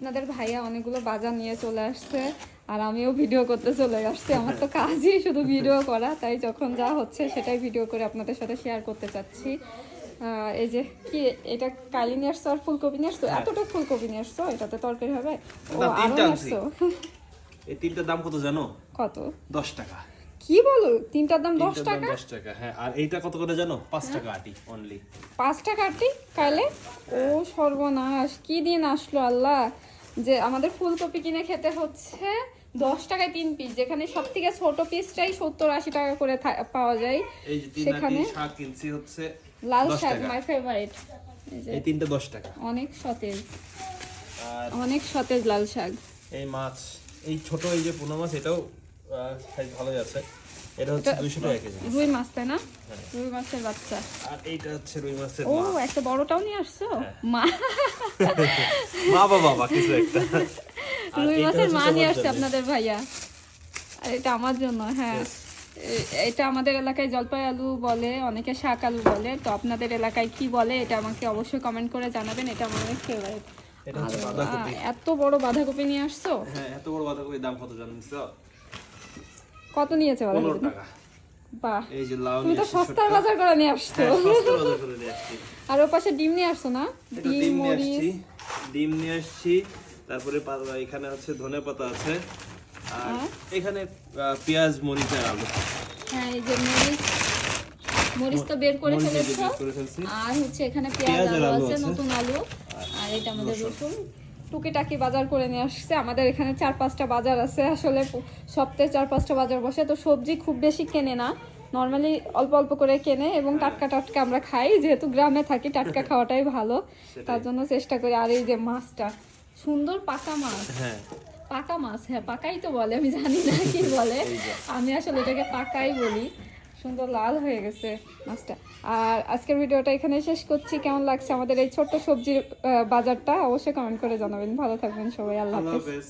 আপনাদের ভাইয়া অনেকগুলো বাজার নিয়ে চলে আসছে আর আমিও ভিডিও করতে চলে আসছি। আমার তো কাজই শুধু ভিডিও করা, তাই যখন যা হচ্ছে সেটাই ভিডিও করে আপনাদের সাথে শেয়ার করতে চাচ্ছি। এই যে কি এটা কালি নিয়ে আসছো আর ফুলকপি নিয়ে আসছো, এতটা ফুলকপি নিয়ে আসছো, এটাতে তরকারি হবে? ও আরো নিয়ে আসছো। এই তিনটার দাম কত জানো? কত? 10 টাকা। কি বলো, তিনটার দাম 10 টাকা? 10 টাকা, হ্যাঁ। আর এইটা কত করে জানো? 5 টাকা আটি অনলি। 5 টাকা আটি কাইলে? ও সর্বনাশ, কি দিন আসলো আল্লাহ যে আমাদের ফুলকপি কিনে খেতে হচ্ছে 10 টাকায় 3 পিস, যেখানে সব থেকে ছোট পিসটাই 70-80 টাকা করে পাওয়া যায়। এই যে 3 আটি শাক কিনছি হচ্ছে লাল শাক, মাই ফেভারিট। এই তিনটা 10 টাকা। অনেক সতেজ, আর অনেক সতেজ লাল শাক। এই মাছ, এই ছোট এই যে পোনা মাছ, এটাও সাইজ ভালোই আছে। এটা হচ্ছে 200 টাকা কেজি। রুই মাছ, তাই না? রুই মাছের বাচ্চা। আর এইটা হচ্ছে রুই মাছের ও মা। একটা বড়টাও নিয়ে আসছো? মা বাবা কিছু একটা। রুই মাছের মা নিয়ে আসছে আপনাদের ভাইয়া। আর এটা আমার জন্য, হ্যাঁ। এটা আমাদের এলাকায় জলপাই আলু বলে, অনেকে শাক আলু বলে। তো আপনাদের এলাকায় কি বলে এটা আমাকে অবশ্যই কমেন্ট করে জানাবেন। এটা আমার অনেক ফেভারিট। এটা হচ্ছে বাঁধাকপি। এত বড় বাঁধাকপি নিয়ে আসছো? হ্যাঁ, এত বড় বাঁধাকপির দাম কত জানেন তো? কত নিয়েছে বাঁধাকপি? 15 টাকা। বাহ, এই যে লাউ তুমি নিয়ে তো আসছি সস্তার বাজার করে নিয়ে আসছো। হ্যাঁ, সস্তার বাজার করে নিয়ে আসছি। আর ওর পাশে ডিম নিয়ে আসছো না? এটা ডিম নিয়ে আসছি, ডিম নিয়ে আসছি। তারপরে এখানে হচ্ছে ধনেপাতা আছে। আর এখানে পেঁয়াজ, মরিচ আর আলু। হ্যাঁ, এই যে মরিচ তো বের করে ফেলেছো। আর হচ্ছে এখানে পেঁয়াজ আলু আছে, নতুন আলু। আর এটা আমাদের রসুন। টুকিটাকি বাজার করে নিয়ে আসছে। আমাদের এখানে 4-5টা বাজার আছে, আসলে সপ্তাহে 4-5টা বাজার বসে। তো সবজি খুব বেশি কেনে না, নর্মালি অল্প অল্প করে কেনে এবং টাটকা টাটকা আমরা খাই, যেহেতু গ্রামে থাকি টাটকা খাওয়াটাই ভালো, তার জন্য চেষ্টা করি। আর এই যে মাছটা সুন্দর পাকা মাছ। হ্যাঁ, পাকা মাছ, হ্যাঁ পাকাই তো বলে, আমি জানি না কি বলে, আমি আসলে এটাকে পাকাই বলি। সুন্দর লাল হয়ে গেছে মাছটা। আর আজকের ভিডিওটা এখানে শেষ করছি। কেমন লাগছে আমাদের এই ছোট্ট সবজির বাজারটা অবশ্যই কমেন্ট করে জানাবেন। ভালো থাকবেন সবাই, আল্লাহ হাফেজ।